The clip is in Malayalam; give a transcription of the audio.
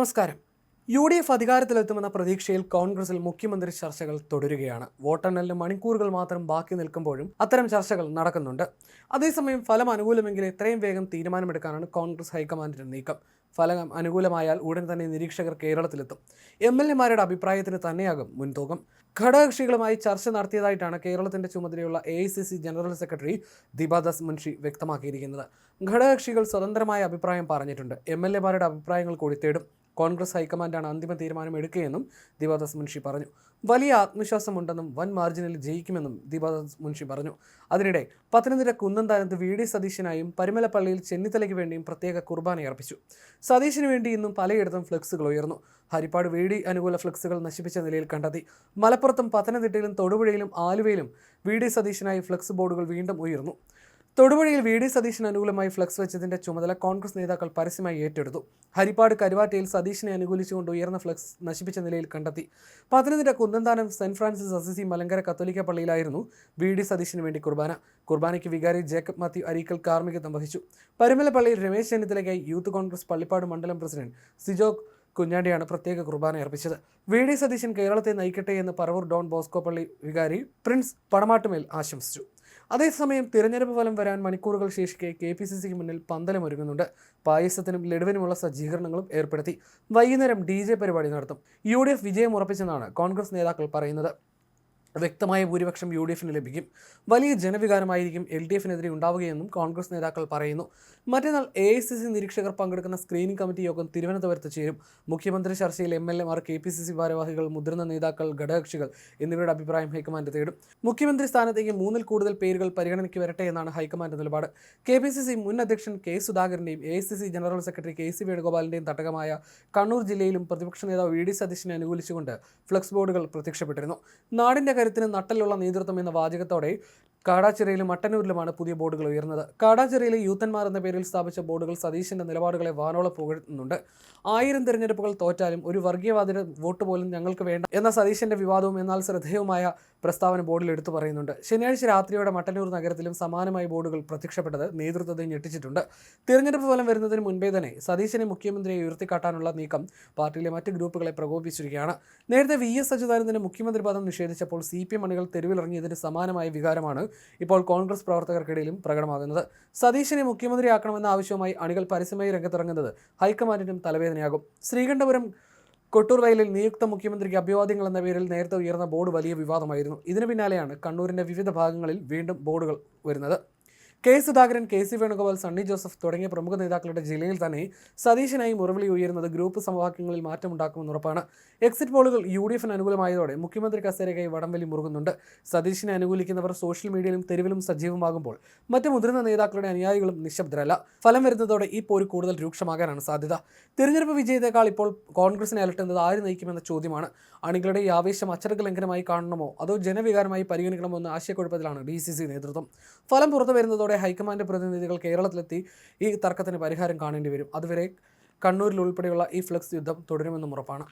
നമസ്കാരം. UDF അധികാരത്തിലെത്തുമെന്ന പ്രതീക്ഷയിൽ കോൺഗ്രസിൽ മുഖ്യമന്ത്രി ചർച്ചകൾ തുടരുകയാണ്. വോട്ടെണ്ണലിന് മണിക്കൂറുകൾ മാത്രം ബാക്കി നിൽക്കുമ്പോഴും അത്തരം ചർച്ചകൾ നടക്കുന്നുണ്ട്. അതേസമയം ഫലം അനുകൂലമെങ്കിൽ എത്രയും വേഗം തീരുമാനമെടുക്കാനാണ് കോൺഗ്രസ് ഹൈക്കമാൻഡിന്റെ നീക്കം. ഫലം അനുകൂലമായാൽ ഉടൻ തന്നെ നിരീക്ഷകർ കേരളത്തിലെത്തും. MLA-മാരുടെ അഭിപ്രായത്തിന് തന്നെയാകും മുൻതൂക്കം. ഘടകകക്ഷികളുമായി ചർച്ച നടത്തിയതായിട്ടാണ് കേരളത്തിന്റെ ചുമതലയുള്ള AICC general secretary Deepa Das Munshi വ്യക്തമാക്കിയിരിക്കുന്നത്. ഘടകകക്ഷികൾ സ്വതന്ത്രമായ അഭിപ്രായം പറഞ്ഞിട്ടുണ്ട്. MLA-മാരുടെ അഭിപ്രായങ്ങൾ കൂടി തേടും. കോൺഗ്രസ് ഹൈക്കമാൻഡാണ് അന്തിമ തീരുമാനം എടുക്കുകയെന്നും ദീപാദാസ് മുൻഷി പറഞ്ഞു. വലിയ ആത്മവിശ്വാസമുണ്ടെന്നും വൻ മാർജിനിൽ ജയിക്കുമെന്നും ദീപാദാസ് മുൻഷി പറഞ്ഞു. അതിനിടെ പത്തനംതിട്ട കുന്നന്താനത്ത് VD സതീശനായും പരിമലപ്പള്ളിയിൽ ചെന്നിത്തലയ്ക്ക് വേണ്ടിയും പ്രത്യേക കുർബാനയർപ്പിച്ചു. സതീശന് വേണ്ടി ഇന്നും പലയിടത്തും ഫ്ലെക്സുകൾ ഉയർന്നു. ഹരിപ്പാട് VD അനുകൂല ഫ്ലെക്സുകൾ നശിപ്പിച്ച നിലയിൽ കണ്ടെത്തി. മലപ്പുറത്തും പത്തനംതിട്ടയിലും തൊടുപുഴയിലും ആലുവയിലും VD സതീശനായി ഫ്ലെക്സ് ബോർഡുകൾ വീണ്ടും ഉയർന്നു. തൊടുപുഴയിൽ VD സതീശന് അനുകൂലമായി ഫ്ലക്സ് വെച്ചതിന്റെ ചുമതല കോൺഗ്രസ് നേതാക്കൾ പരസ്യമായി ഏറ്റെടുത്തു. ഹരിപ്പാട് കരുവാറ്റയിൽ സതീശനെ അനുകൂലിച്ചുകൊണ്ട് ഉയർന്ന ഫ്ലക്സ് നശിപ്പിച്ച നിലയിൽ കണ്ടെത്തി. Pathanamthitta Kunnanthanam Saint Francis Assisi Malankara കത്തോലിക്ക പള്ളിയിലായിരുന്നു VD സതീശന് വേണ്ടി കുർബാന. കുർബാനയ്ക്ക് വികാരി ജേക്കബ് മാത്യു അരീക്കൽ കാർമ്മികത്വം വഹിച്ചു. പരിമലപ്പള്ളിയിൽ രമേശ് ചെന്നിത്തലയ്ക്കായി യൂത്ത് കോൺഗ്രസ് പള്ളിപ്പാട് മണ്ഡലം പ്രസിഡന്റ് സിജോ കുഞ്ഞാടിയാണ് പ്രത്യേക കുർബാന അർപ്പിച്ചത്. VD സതീശൻ കേരളത്തെ നയിക്കട്ടെ എന്ന് പറവൂർ ഡോൺ ബോസ്കോ പള്ളി വികാരി പ്രിൻസ് പടമാട്ടുമേൽ ആശംസിച്ചു. അതേസമയം തിരഞ്ഞെടുപ്പ് ഫലം വരാൻ മണിക്കൂറുകൾ ശേഷിക്കെ KPCCക്ക് മുന്നിൽ പന്തലമൊരുങ്ങുന്നുണ്ട്. പായസത്തിനും ലഡുവിനുമുള്ള സജ്ജീകരണങ്ങളും ഏർപ്പെടുത്തി. വൈകുന്നേരം DJ പരിപാടി നടത്തും. UDF വിജയം ഉറപ്പിച്ചെന്നാണ് കോൺഗ്രസ് നേതാക്കൾ പറയുന്നത്. വ്യക്തമായ ഭൂരിപക്ഷം UDFന് ലഭിക്കും. വലിയ ജനവികാരമായിരിക്കും LDFനെതിരെ ഉണ്ടാവുകയെന്നും കോൺഗ്രസ് നേതാക്കൾ പറയുന്നു. മറ്റന്നാൾ AICC നിരീക്ഷകർ പങ്കെടുക്കുന്ന സ്ക്രീനിംഗ് കമ്മിറ്റി യോഗം തിരുവനന്തപുരത്ത് ചേരും. മുഖ്യമന്ത്രി ചർച്ചയിൽ MLA-മാർ, KPCC ഭാരവാഹികൾ, മുതിർന്ന നേതാക്കൾ, ഘടകകക്ഷികൾ എന്നിവരുടെ അഭിപ്രായം ഹൈക്കമാൻഡ് തേടും. മുഖ്യമന്ത്രി സ്ഥാനത്തേക്ക് 3-ൽ കൂടുതൽ പേരുകൾ പരിഗണനയ്ക്ക് വരട്ടെ എന്നാണ് ഹൈക്കമാൻഡ് നിലപാട്. KPCC മുൻ അധ്യക്ഷൻ K. സുധാകരന്റെയും AICC ജനറൽ സെക്രട്ടറി KC വേണുഗോപാലിന്റെയും തട്ടകമായ കണ്ണൂർ ജില്ലയിലും പ്രതിപക്ഷ നേതാവ് VD സതീശനെ അനുകൂലിച്ചുകൊണ്ട് ഫ്ലക്സ് ബോർഡുകൾ പ്രത്യക്ഷപ്പെട്ടിരുന്നു. നാടിന്റെ കരുത്തിന് നട്ടലുള്ള നേതൃത്വം എന്ന വാചകത്തോടെ കാടാച്ചിറയിലും മട്ടന്നൂരിലുമാണ് പുതിയ ബോർഡുകൾ ഉയർന്നത്. കാടാച്ചിറയിലെ യൂത്തന്മാർ എന്ന പേരിൽ സ്ഥാപിച്ച ബോർഡുകൾ സതീശന്റെ നിലപാടുകളെ വാനോളം പുകഴ്ത്തുന്നുണ്ട്. 1000 തിരഞ്ഞെടുപ്പുകൾ തോറ്റാലും ഒരു വർഗീയവാദിയുടെ വോട്ട് പോലും ഞങ്ങൾക്ക് വേണ്ട എന്ന സതീശന്റെ വിവാദവും എന്നാൽ ശ്രദ്ധേയവുമായ പ്രസ്താവന ബോർഡിൽ എടുത്തു പറയുന്നുണ്ട്. ശനിയാഴ്ച രാത്രിയോടെ മട്ടന്നൂർ നഗരത്തിലും സമാനമായ ബോർഡുകൾ പ്രത്യക്ഷപ്പെട്ടത് നേതൃത്വത്തെ ഞെട്ടിച്ചിട്ടുണ്ട്. തിരഞ്ഞെടുപ്പ് ഫലം വരുന്നതിന് മുൻപേ തന്നെ സതീശനെ മുഖ്യമന്ത്രിയെ ഉയർത്തിക്കാട്ടാനുള്ള നീക്കം പാർട്ടിയിലെ മറ്റ് ഗ്രൂപ്പുകളെ പ്രകോപിപ്പിച്ചിരിക്കുകയാണ്. നേരത്തെ VS അച്യുതാനന്ദന് മുഖ്യമന്ത്രി പദം നിഷേധിച്ചപ്പോൾ CPM അണികൾ തെരുവിലിറങ്ങിയതിന് സമാനമായ വികാരമാണ് ഇപ്പോൾ കോൺഗ്രസ് പ്രവർത്തകർക്കിടയിലും പ്രകടമാകുന്നത്. സതീശനെ മുഖ്യമന്ത്രിയാക്കണമെന്ന ആവശ്യവുമായി അണികൾ പരസ്യമായി രംഗത്തിറങ്ങുന്നത് ഹൈക്കമാൻഡിനും തലവേദനയാകും. ശ്രീകണ്ഠപുരം കൊട്ടൂർ വയലിൽ നിയുക്ത മുഖ്യമന്ത്രിക്ക് അഭിവാദ്യങ്ങൾ എന്ന പേരിൽ നേരത്തെ ഉയർന്ന ബോർഡ് വലിയ വിവാദമായിരുന്നു. ഇതിനു പിന്നാലെയാണ് കണ്ണൂരിന്റെ വിവിധ ഭാഗങ്ങളിൽ വീണ്ടും ബോർഡുകൾ വരുന്നത്. K. സുധാകരൻ, KC വേണുഗോപാൽ, സണ്ണി ജോസഫ് തുടങ്ങിയ പ്രമുഖ നേതാക്കളുടെ ജില്ലയിൽ തന്നെ സതീശനായി മുറവിളി ഉയരുന്നത് ഗ്രൂപ്പ് സമവാക്യങ്ങളിൽ മാറ്റമുണ്ടാക്കുമെന്ന് ഉറപ്പാണ്. എക്സിറ്റ് പോളുകൾ UDFന് അനുകൂലമായതോടെ മുഖ്യമന്ത്രി കസേരയ്ക്കായി വടംവലി മുറുകുന്നുണ്ട്. സതീശനെ അനുകൂലിക്കുന്നവർ സോഷ്യൽ മീഡിയയിലും തെരുവിലും സജീവമാകുമ്പോൾ മറ്റ് മുതിർന്ന നേതാക്കളുടെ അനുയായികളും നിശബ്ദരല്ല. ഫലം വരുന്നതോടെ ഈ പോര് കൂടുതൽ രൂക്ഷമാകാനാണ് സാധ്യത. തിരഞ്ഞെടുപ്പ് വിജയത്തെക്കാൾ ഇപ്പോൾ കോൺഗ്രസിനെ അലട്ടുന്നത് ആര് നയിക്കുമെന്ന ചോദ്യമാണ്. അണികളുടെ ഈ ആവേശം അച്ചടക്ക ലംഘനമായി കാണണമോ അതോ ജനവികാരമായി പരിഗണിക്കണമോ എന്ന ആശയക്കുഴപ്പത്തിലാണ് DCC നേതൃത്വം. ഫലം പുറത്തു വരുന്നതോടെ ഹൈക്കമാൻഡ് പ്രതിനിധികൾ കേരളത്തിലെത്തി ഈ തർക്കത്തിന് പരിഹാരം കാണേണ്ടി വരും. അതുവരെ കണ്ണൂരിൽ ഉൾപ്പെടെയുള്ള ഈ ഫ്ലക്സ് യുദ്ധം തുടരുമെന്നും ഉറപ്പാണ്.